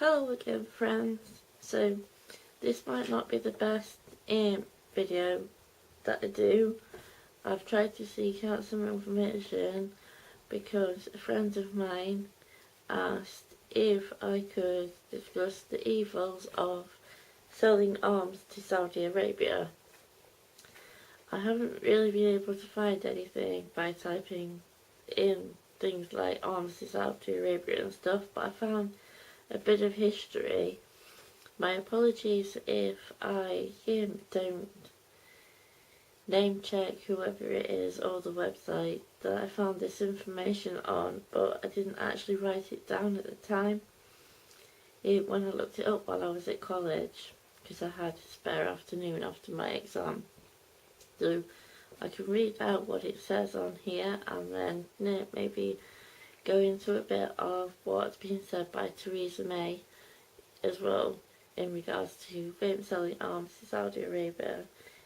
Hello again, friends. So this might not be the best video that I do. I've tried to seek out some information because a friend of mine asked if I could discuss the evils of selling arms to Saudi Arabia. I haven't really been able to find anything by typing in things like arms to Saudi Arabia and stuff, but I found a bit of history. My apologies if I don't name check whoever it is or the website that I found this information on, but I didn't actually write it down at the time when I looked it up while I was at college, because I had a spare afternoon after my exam. So I can read out what it says on here and then maybe go into a bit of what's been said by Theresa May as well in regards to selling arms to Saudi Arabia.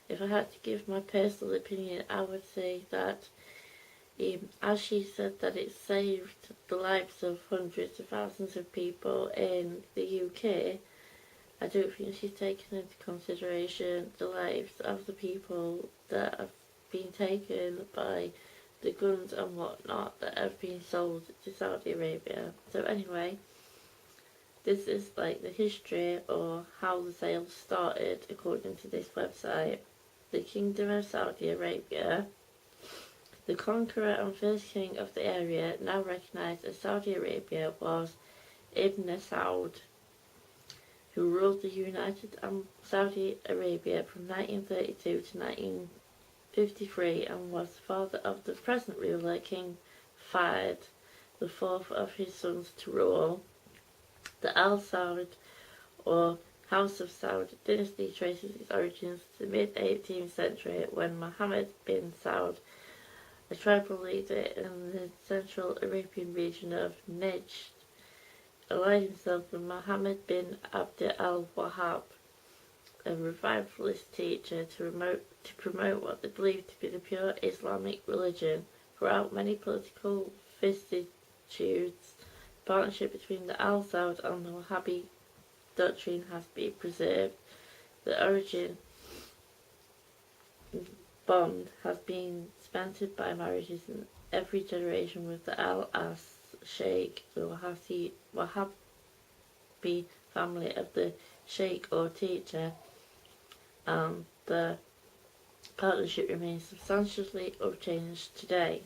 If I had to give my personal opinion, I would say that as she said that it saved the lives of hundreds of thousands of people in the UK, I don't think she's taken into consideration the lives of the people that have been taken by the guns and whatnot that have been sold to Saudi Arabia. So anyway, this is like the history or how the sales started according to this website. The Kingdom of Saudi Arabia. The conqueror and first king of the area, now recognised as Saudi Arabia, was Ibn Saud, who ruled the United Saudi Arabia from 1932 to 1953 and was the father of the present ruler, King Fahd, the fourth of his sons to rule. The Al Saud, or House of Saud dynasty, traces its origins to the mid-18th century when Mohammed bin Saud, a tribal leader in the central Arabian region of Najd, allied himself with Muhammad bin Abd al-Wahhab, a revivalist teacher, to promote what they believed to be the pure Islamic religion. Throughout many political vicissitudes, the partnership between the Al Saud and the Wahhabi doctrine has been preserved. The origin bond has been cemented by marriages in every generation with the Al-As Sheikh, the Wahhabi family of the Sheikh or teacher, and the partnership remains substantially unchanged today.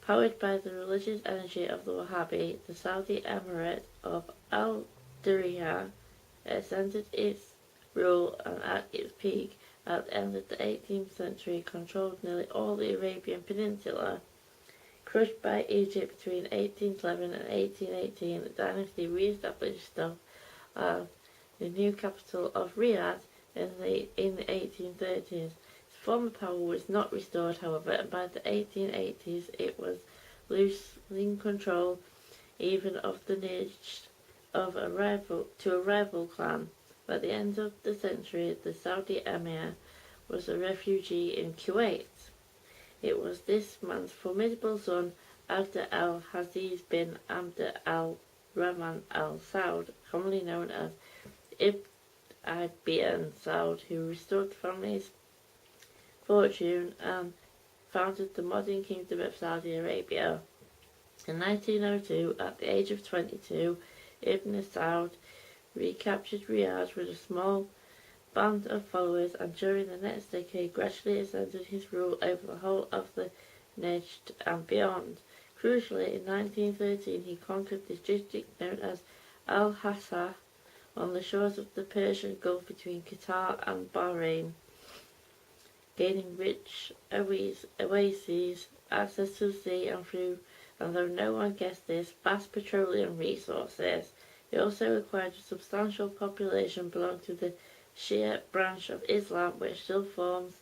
Powered by the religious energy of the Wahhabi, the Saudi Emirate of Al Diriyah ascended its rule and at its peak at the end of the 18th century controlled nearly all the Arabian Peninsula. Crushed by Egypt between 1811 and 1818, the dynasty re-established itself as the new capital of Riyadh in the 1830s. Its former power was not restored, however, and by the 1880s it was losing control even of the niche of a rival clan. By the end of the century, the Saudi Emir was a refugee in Kuwait. It was this man's formidable son, Abd al-Aziz bin Abd al-Rahman al-Saud, commonly known as Ibn Saud, who restored the family's fortune and founded the modern Kingdom of Saudi Arabia. In 1902, at the age of 22, Ibn Saud recaptured Riyadh with a small band of followers, and during the next decade gradually extended his rule over the whole of the Najd and beyond. Crucially, in 1913 he conquered the district known as Al-Hassa on the shores of the Persian Gulf between Qatar and Bahrain, gaining rich oases, access to the sea, and though no one guessed this, vast petroleum resources. It also acquired a substantial population belonging to the Shia branch of Islam, which still forms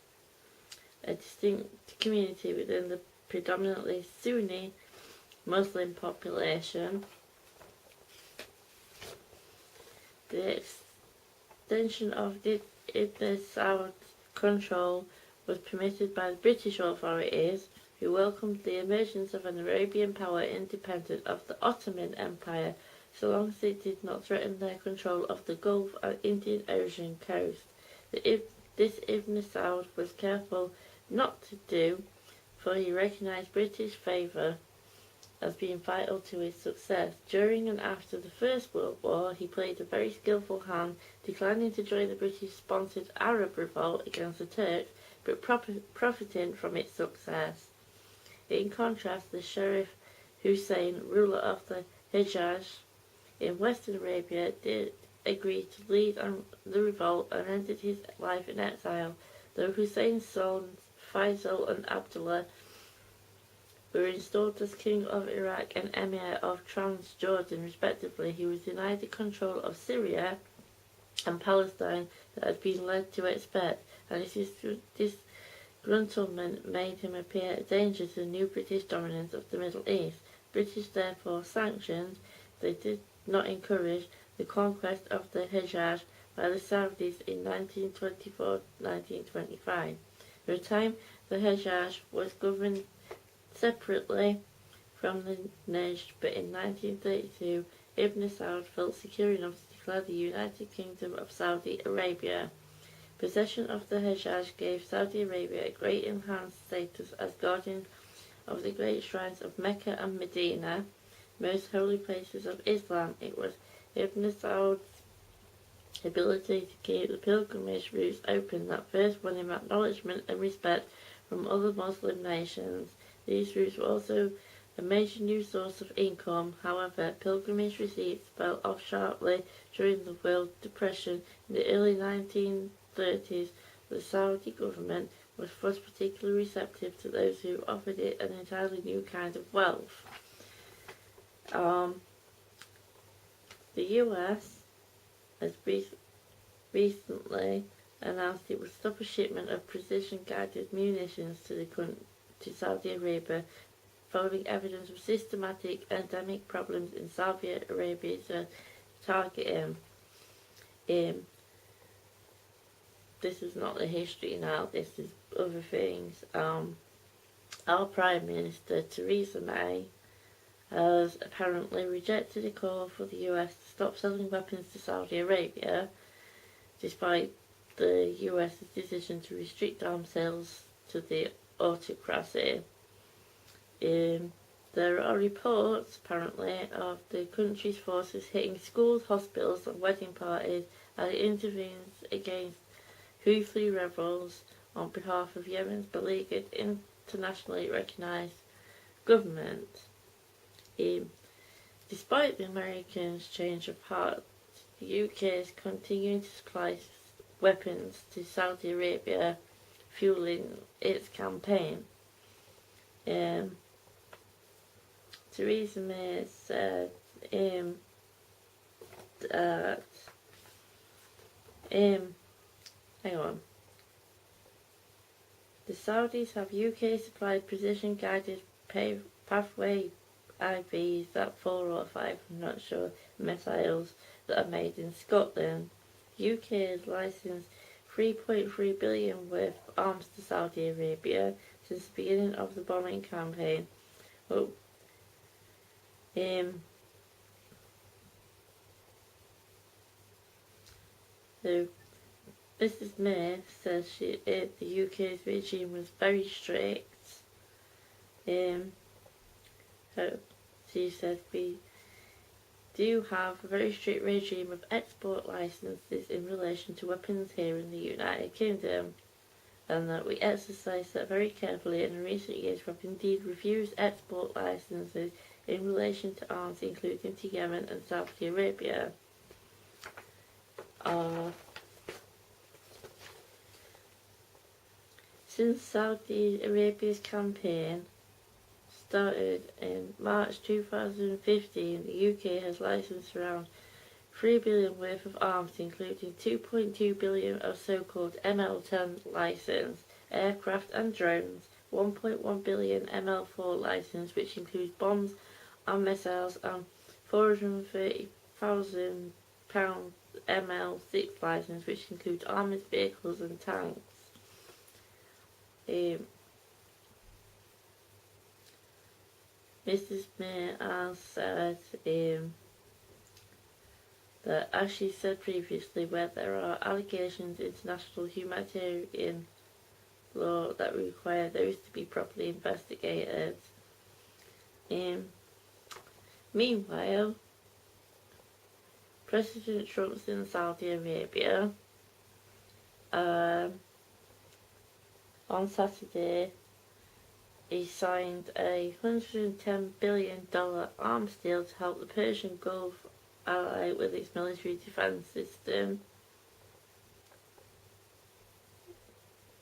a distinct community within the predominantly Sunni Muslim population. The extension of Ibn Saud's control was permitted by the British authorities, who welcomed the emergence of an Arabian power independent of the Ottoman Empire so long as it did not threaten their control of the Gulf and Indian Ocean coast. This Ibn Saud was careful not to do, for he recognised British favour as being vital to his success. During and after the First World War, he played a very skillful hand, declining to join the British-sponsored Arab revolt against the Turks, but profiting from its success. In contrast, the Sharif Hussein, ruler of the Hejaz in Western Arabia, did agree to lead on the revolt and ended his life in exile. Though Hussein's sons Faisal and Abdullah were installed as King of Iraq and Emir of Transjordan respectively, he was denied the control of Syria and Palestine that had been led to expect, and his disgruntlement made him appear a danger to the new British dominance of the Middle East. British therefore sanctioned, they did not encourage, the conquest of the Hejaz by the Saudis in 1924-1925. For a time, the Hejaz was governed separately from the Najd, but in 1932, Ibn Saud felt secure enough to declare the United Kingdom of Saudi Arabia. Possession of the Hejaz gave Saudi Arabia a great enhanced status as guardian of the great shrines of Mecca and Medina, most holy places of Islam. It was Ibn Saud's ability to keep the pilgrimage routes open that first won him acknowledgement and respect from other Muslim nations. These routes were also a major new source of income. However, pilgrimage receipts fell off sharply during the World Depression. In the early 1930s, the Saudi government was thus particularly receptive to those who offered it an entirely new kind of wealth. The US has recently announced it would stop a shipment of precision-guided munitions to Saudi Arabia following evidence of systematic endemic problems in Saudi Arabia to target him. This is not the history now, this is other things. Our Prime Minister, Theresa May, has apparently rejected a call for the US to stop selling weapons to Saudi Arabia, despite the US's decision to restrict arms sales to the autocracy. There are reports, apparently, of the country's forces hitting schools, hospitals and wedding parties as it intervenes against Houthi rebels on behalf of Yemen's beleaguered internationally recognised government. Despite the Americans' change of heart, the UK is continuing to supply weapons to Saudi Arabia, fueling its campaign. Theresa May said that hang on. The Saudis have UK supplied precision guided pathway IVs that 4 or 5, I'm not sure, missiles that are made in Scotland. UK has licensed 3.3 billion worth of arms to Saudi Arabia since the beginning of the bombing campaign. Well, so Mrs. May says the UK's regime was very strict. She says we do have a very strict regime of export licences in relation to weapons here in the United Kingdom, and that we exercise that very carefully, and in recent years we have indeed refused export licences in relation to arms including to Yemen and Saudi Arabia. Since Saudi Arabia's campaign started in March 2015, the UK has licensed around 3 billion worth of arms, including 2.2 billion of so-called ML10 licensed aircraft and drones, 1.1 billion ML4 license, which includes bombs and missiles, and £430,000 ML6 license, which includes armoured vehicles and tanks. Mrs. May has said that, as she said previously, where there are allegations in international humanitarian law that require those to be properly investigated. Meanwhile, President Trump's in Saudi Arabia. On Saturday, he signed a $110 billion arms deal to help the Persian Gulf ally with its military defense system.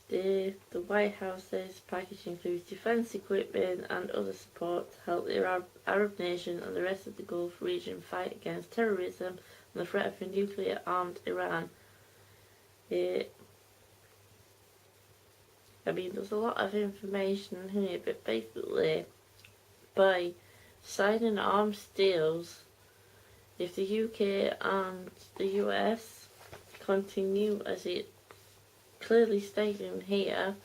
The White House says the package includes defense equipment and other support to help the Arab nation and the rest of the Gulf region fight against terrorism and the threat of a nuclear-armed Iran. There's a lot of information here, but basically, by signing arms deals, if the UK and the US continue, as it clearly stated here,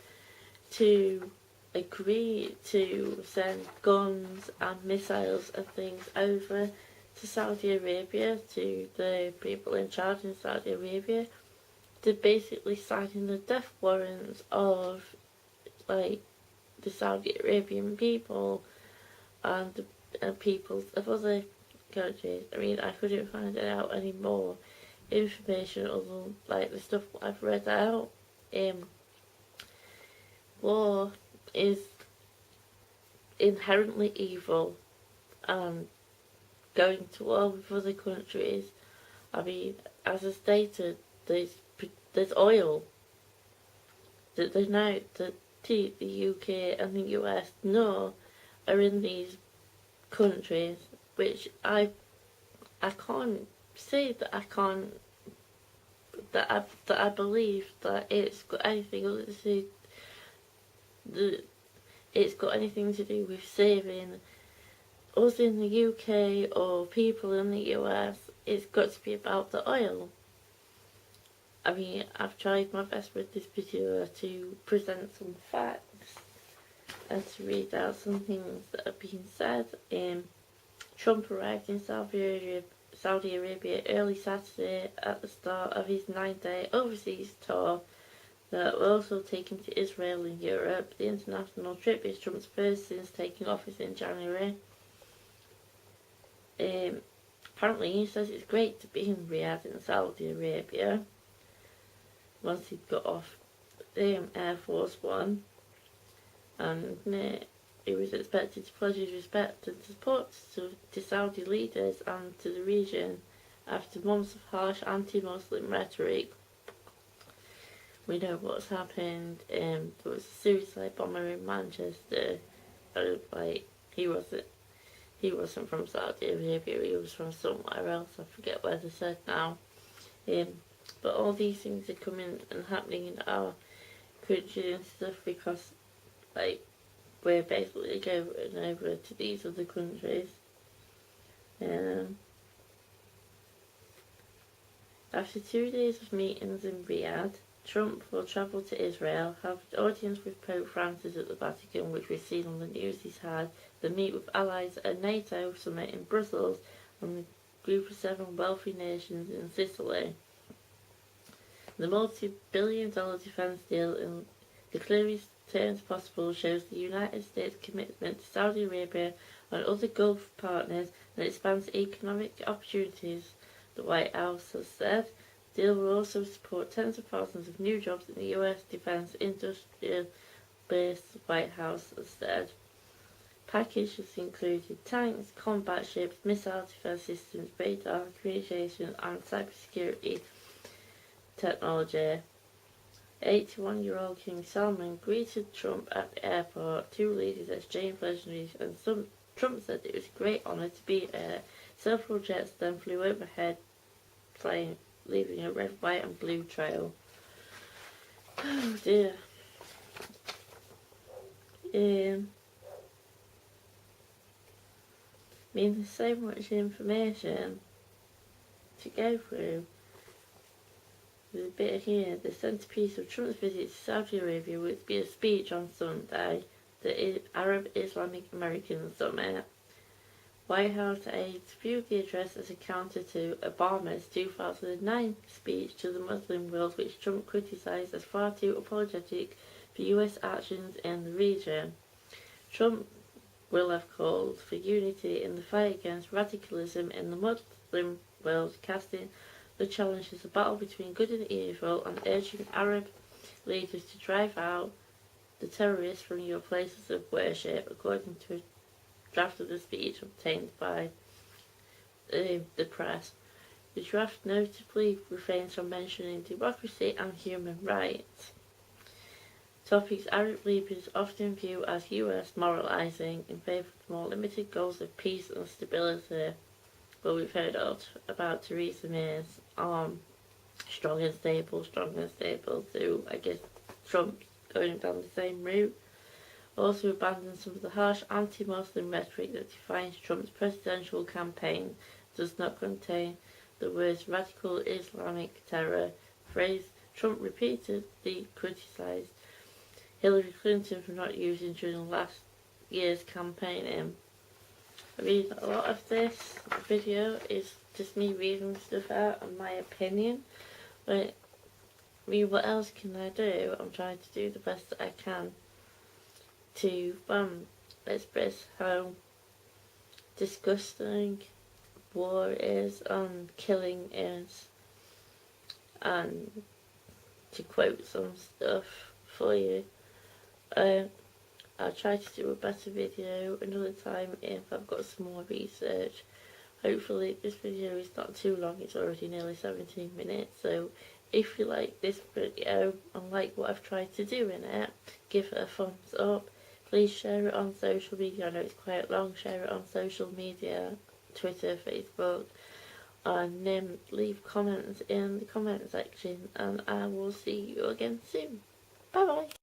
to agree to send guns and missiles and things over to Saudi Arabia, to the people in charge in Saudi Arabia, they're basically signing the death warrants of, like, the Saudi Arabian people and the peoples of other countries. I couldn't find out any more information other than, like, the stuff I've read out. War is inherently evil, and going to war with other countries, as I stated, there's oil that they know that the UK and the US know are in these countries, which I can't say that I believe that it's got anything other to it's got anything to do with saving us in the UK or people in the US. It's got to be about the oil. I've tried my best with this video to present some facts and to read out some things that have been said. Trump arrived in Saudi Arabia early Saturday at the start of his 9-day overseas tour that will also take him to Israel and Europe. The international trip is Trump's first since taking office in January. Apparently he says it's great to be in Riyadh in Saudi Arabia once he'd got off Air Force One, and he was expected to pledge his respect and support to Saudi leaders and to the region after months of harsh anti-Muslim rhetoric. We know what's happened. There was a suicide bomber in Manchester. He wasn't from Saudi Arabia, he was from somewhere else, I forget where they said now. But all these things are coming and happening in our country and stuff because, we're basically going over to these other countries. After 2 days of meetings in Riyadh, Trump will travel to Israel, have an audience with Pope Francis at the Vatican, which we've seen on the news he's had, then meet with allies at a NATO summit in Brussels and the Group of 7 wealthy nations in Sicily. The multi-billion-dollar defense deal in the clearest terms possible shows the United States' commitment to Saudi Arabia and other Gulf partners and expands economic opportunities, the White House has said. The deal will also support tens of thousands of new jobs in the US defense industrial base, the White House has said. Packages included tanks, combat ships, missile defense systems, radar, communication and cybersecurity technology. 81-year-old King Salman greeted Trump at the airport. Two leaders exchanged pleasantries, and Trump said it was a great honour to be there. Several jets then flew overhead, leaving a red, white and blue trail. Oh dear. There's so much information to go through. There's a bit here. The centrepiece of Trump's visit to Saudi Arabia would be a speech on Sunday, the Arab Islamic American Summit. White House aides viewed the address as a counter to Obama's 2009 speech to the Muslim world, which Trump criticised as far too apologetic for US actions in the region. Trump will have called for unity in the fight against radicalism in the Muslim world, casting the challenge as a battle between good and evil, and urging Arab leaders to drive out the terrorists from your places of worship, according to a draft of the speech obtained by the press. The draft notably refrains from mentioning democracy and human rights, topics Arab leaders often view as US moralizing in favour of more limited goals of peace and stability. Well, we've heard about Theresa May's strong and stable, so I guess Trump's going down the same route. Also abandoned some of the harsh anti-Muslim rhetoric that defines Trump's presidential campaign, does not contain the words radical Islamic terror, phrase Trump repeatedly criticised Hillary Clinton for not using during last year's campaigning. I mean, a lot of this video is just me reading stuff out and my opinion, but I mean, what else can I do? I'm trying to do the best that I can to express how disgusting war is and killing is, and to quote some stuff for you. I'll try to do a better video another time if I've got some more research. Hopefully this video is not too long, it's already nearly 17 minutes, so if you like this video and like what I've tried to do in it, give it a thumbs up. Please share it on social media. I know it's quite long. Share it on social media, Twitter, Facebook, and leave comments in the comment section, and I will see you again soon. Bye bye.